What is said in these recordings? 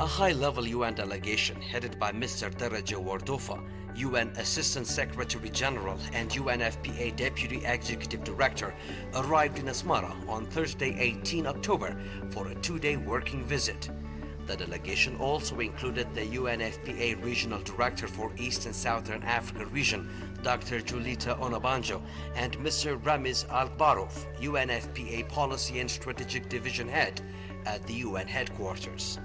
A high-level UN delegation headed by Mr. Dereje Wordofa, UN Assistant Secretary General and UNFPA Deputy Executive Director, arrived in Asmara on Thursday, 18 October for a two-day working visit. The delegation also included the UNFPA Regional Director for East and Southern Africa region, Dr. Julita Onabanjo, and Mr. Ramiz Al-Barov, UNFPA Policy and Strategic Division Head at the UN headquarters.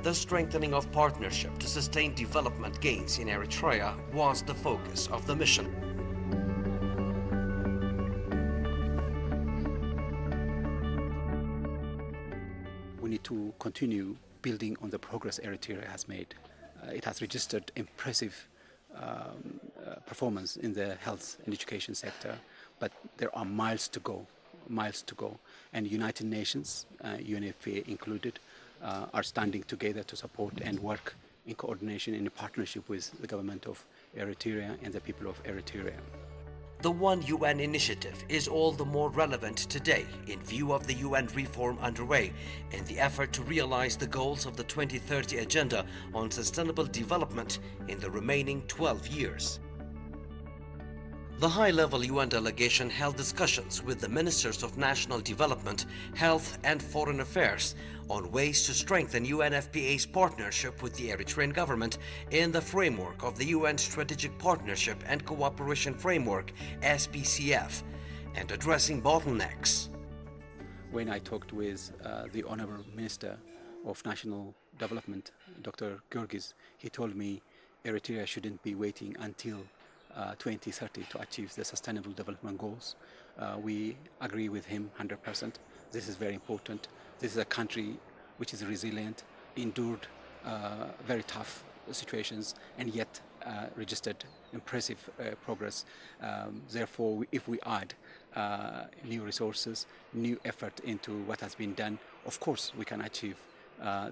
The strengthening of partnership to sustain development gains in Eritrea was the focus of the mission. We need to continue building on the progress Eritrea has made. It has registered impressive performance in the health and education sector, but there are miles to go. And United Nations, UNFPA included, are standing together to support and work in coordination and in partnership with the government of Eritrea and the people of Eritrea. The One UN initiative is all the more relevant today in view of the UN reform underway in the effort to realize the goals of the 2030 Agenda on Sustainable Development in the remaining 12 years. The high-level UN delegation held discussions with the Ministers of National Development, Health and Foreign Affairs on ways to strengthen UNFPA's partnership with the Eritrean government in the framework of the UN Strategic Partnership and Cooperation Framework, SPCF, and addressing bottlenecks. When I talked with the Honorable Minister of National Development, Dr. Georgis, he told me Eritrea shouldn't be waiting until 2030 to achieve the Sustainable Development Goals. We agree with him 100%. This is very important. This is a country which is resilient, endured very tough situations, and yet registered impressive progress. Therefore, if we add new resources, new effort into what has been done, of course we can achieve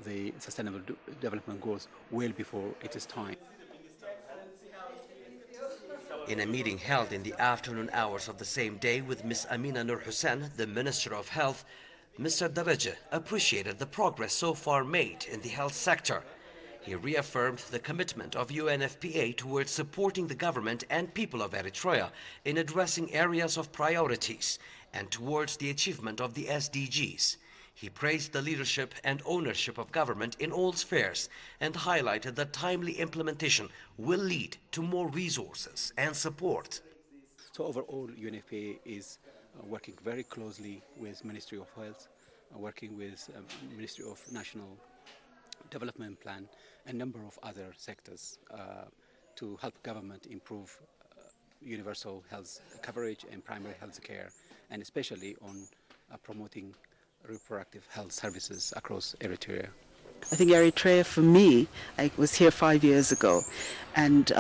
the Sustainable Development Goals well before it is time. In a meeting held in the afternoon hours of the same day with Ms. Amina Nur Hussein, the Minister of Health, Mr. Dereje appreciated the progress so far made in the health sector. He reaffirmed the commitment of UNFPA towards supporting the government and people of Eritrea in addressing areas of priorities and towards the achievement of the SDGs. He praised the leadership and ownership of government in all spheres and highlighted that timely implementation will lead to more resources and support. So overall, UNFPA is working very closely with Ministry of Health, working with Ministry of National Development Plan, and a number of other sectors to help government improve universal health coverage and primary health care, and especially on promoting reproductive health services across Eritrea. I think Eritrea, for me, I was here 5 years ago, and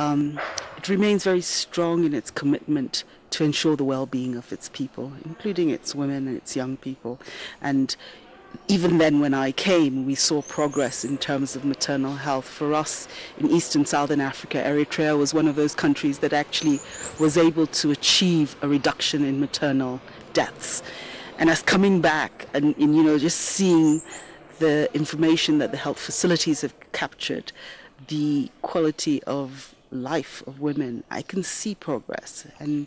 it remains very strong in its commitment to ensure the well-being of its people, including its women and its young people. And even then, when I came, we saw progress in terms of maternal health. For us in East and Southern Africa, Eritrea was one of those countries that actually was able to achieve a reduction in maternal deaths. And as coming back and just seeing the information that the health facilities have captured, the quality of life of women, I can see progress. And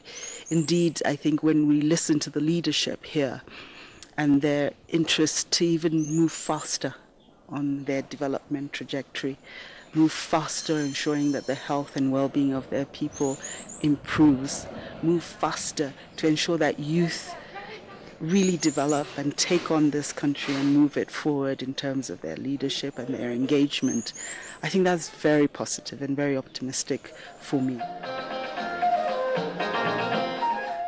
indeed, I think when we listen to the leadership here and their interest to even move faster on their development trajectory, move faster ensuring that the health and well-being of their people improves, move faster to ensure that youth really develop and take on this country and move it forward in terms of their leadership and their engagement. I think that's very positive and very optimistic for me.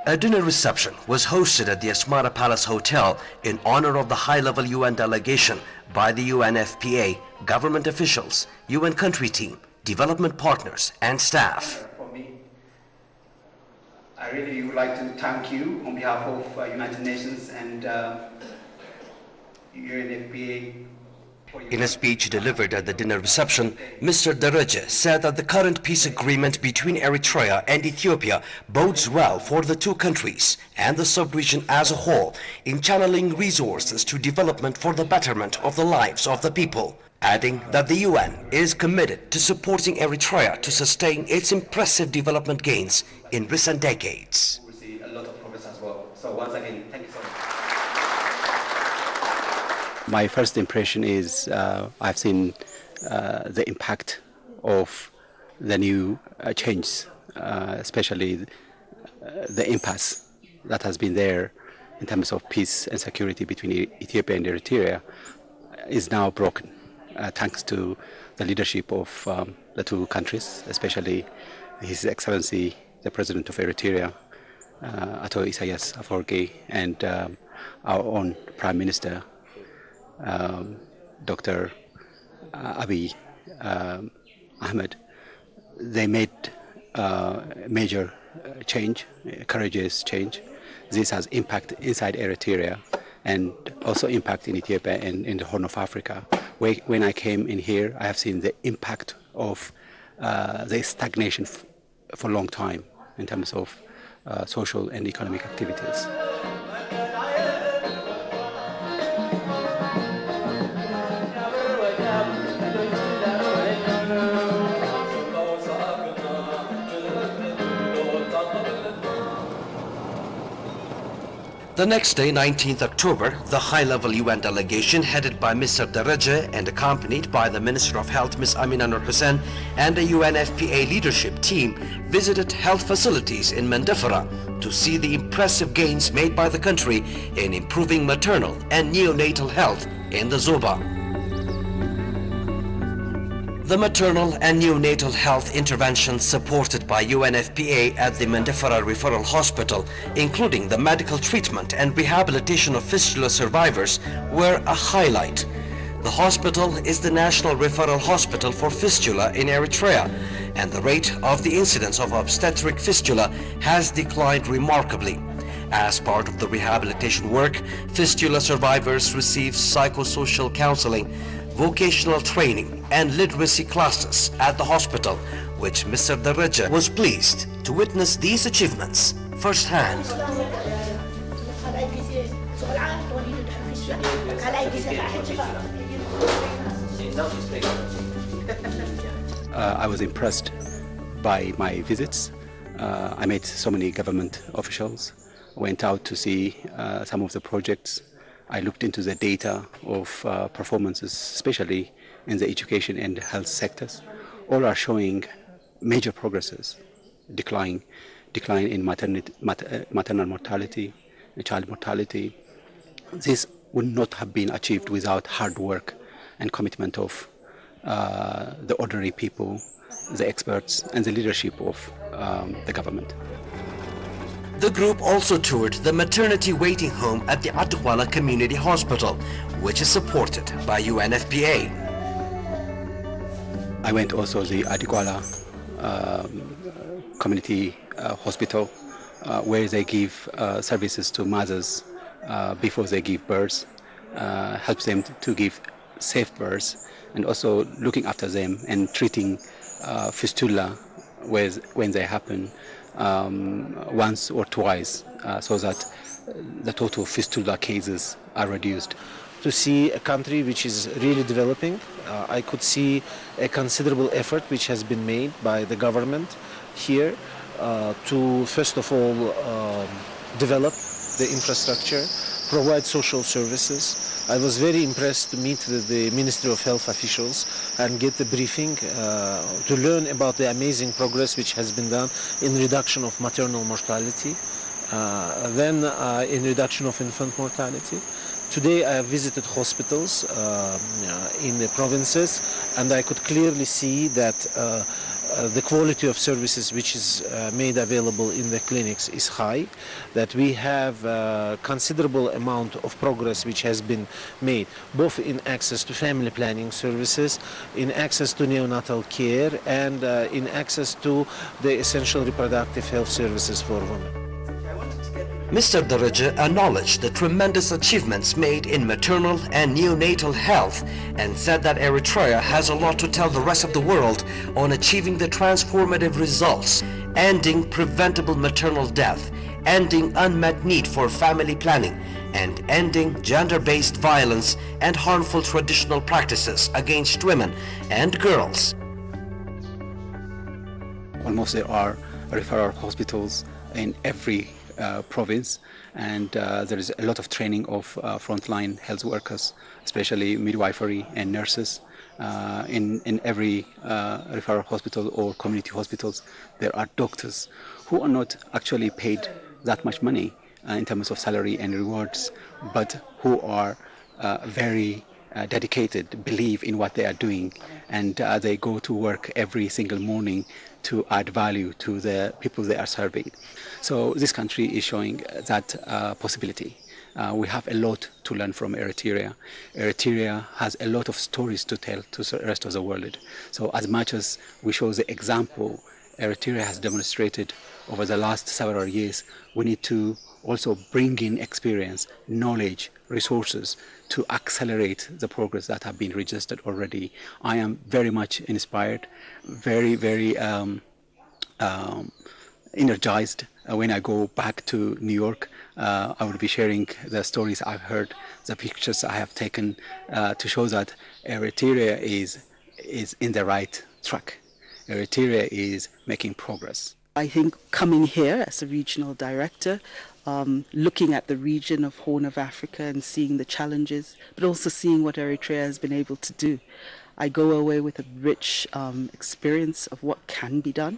A dinner reception was hosted at the Asmara Palace Hotel in honor of the high-level UN delegation by the UNFPA, government officials, UN country team, development partners and staff. I really would like to thank you on behalf of United Nations and UNFPA. In a speech delivered at the dinner reception, Mr. Dereje said that the current peace agreement between Eritrea and Ethiopia bodes well for the two countries and the sub-region as a whole in channeling resources to development for the betterment of the lives of the people. adding that the UN is committed to supporting Eritrea to sustain its impressive development gains in recent decades. We see a lot of progress as well. So once again, thank you so much. My first impression is I've seen the impact of the new change, especially the impasse that has been there in terms of peace and security between Ethiopia and Eritrea is now broken, thanks to the leadership of the two countries, especially His Excellency, the President of Eritrea, Ato Isaias Afwerki, and our own Prime Minister, Dr. Abiy Ahmed. They made major change, courageous change. This has impact inside Eritrea and also impact in Ethiopia and in the Horn of Africa. When I came in here, I have seen the impact of the stagnation for a long time in terms of social and economic activities. The next day, 19th October, the high-level UN delegation headed by Mr. Dereje and accompanied by the Minister of Health, Ms. Amina Nur Hussein, and a UNFPA leadership team visited health facilities in Mandefara to see the impressive gains made by the country in improving maternal and neonatal health in the Zoba. The maternal and neonatal health interventions supported by UNFPA at the Mandefara Referral Hospital, including the medical treatment and rehabilitation of fistula survivors, were a highlight. The hospital is the national referral hospital for fistula in Eritrea, and the rate of the incidence of obstetric fistula has declined remarkably. As part of the rehabilitation work, fistula survivors receive psychosocial counseling, vocational training and literacy classes at the hospital, which Mr. Dereje was pleased to witness these achievements firsthand. I was impressed by my visits. I met so many government officials, went out to see some of the projects. I looked into the data of performances, especially in the education and health sectors. All are showing major progresses, decline in maternal mortality, child mortality. This would not have been achieved without hard work and commitment of the ordinary people, the experts, and the leadership of the government. The group also toured the maternity waiting home at the Atuala Community Hospital, which is supported by UNFPA. I went also to the Atuala Community Hospital, where they give services to mothers before they give birth, helps them to give safe births, and also looking after them and treating fistula when they happen once or twice, so that the total fistula cases are reduced. To see a country which is really developing, I could see a considerable effort which has been made by the government here to first of all develop the infrastructure, provide social services. I was very impressed to meet with the Ministry of Health officials and get the briefing to learn about the amazing progress which has been done in reduction of maternal mortality, then in reduction of infant mortality. Today I have visited hospitals in the provinces, and I could clearly see that the quality of services which is made available in the clinics is high, that we have a considerable amount of progress which has been made, both in access to family planning services, in access to neonatal care, and in access to the essential reproductive health services for women. Mr. Dereje acknowledged the tremendous achievements made in maternal and neonatal health and said that Eritrea has a lot to tell the rest of the world on achieving the transformative results, ending preventable maternal death, ending unmet need for family planning, and ending gender-based violence and harmful traditional practices against women and girls. Almost there are referral hospitals in every province, and there is a lot of training of frontline health workers, especially midwifery and nurses. In every referral hospital or community hospitals, there are doctors who are not actually paid that much money in terms of salary and rewards, but who are very dedicated, believe in what they are doing, and they go to work every single morning to add value to the people they are serving. So this country is showing that possibility. We have a lot to learn from Eritrea. Eritrea has a lot of stories to tell to the rest of the world. So as much as we show the example Eritrea has demonstrated over the last several years, we need to also bring in experience, knowledge, resources to accelerate the progress that have been registered already. I am very much inspired, very energized. When I go back to New York, I will be sharing the stories I've heard, the pictures I have taken to show that Eritrea is in the right track. Eritrea is making progress. I think coming here as a regional director, looking at the region of Horn of Africa and seeing the challenges, but also seeing what Eritrea has been able to do, I go away with a rich experience of what can be done,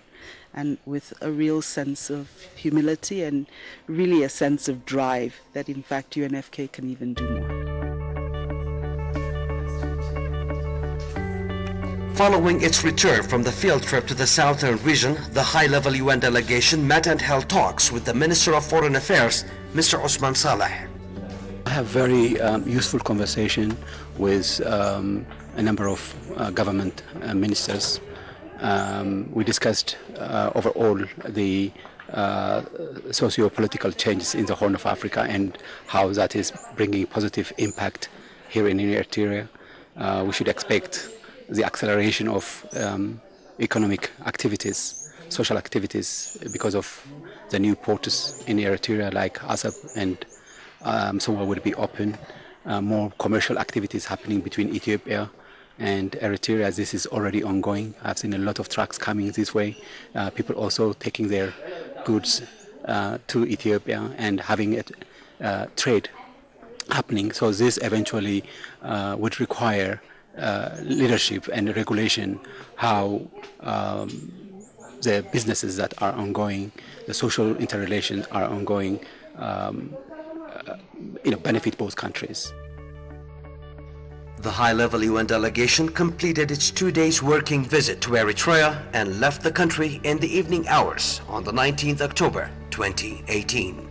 and with a real sense of humility and really a sense of drive that in fact UNFK can even do more. Following its return from the field trip to the southern region, the high-level UN delegation met and held talks with the Minister of Foreign Affairs, Mr. Osman Saleh. I have very useful conversation with a number of government ministers. We discussed overall the socio-political changes in the Horn of Africa and how that is bringing positive impact here in Eritrea. We should expect the acceleration of economic activities, social activities, because of the new ports in Eritrea like Asab and somewhere will be open. More commercial activities happening between Ethiopia and Eritrea. This is already ongoing. I've seen a lot of trucks coming this way. People also taking their goods to Ethiopia and having a trade happening. So this eventually would require leadership and regulation, how the businesses that are ongoing, the social interrelations are ongoing, benefit both countries. The high-level UN delegation completed its 2 days working visit to Eritrea and left the country in the evening hours on the 19th October 2018.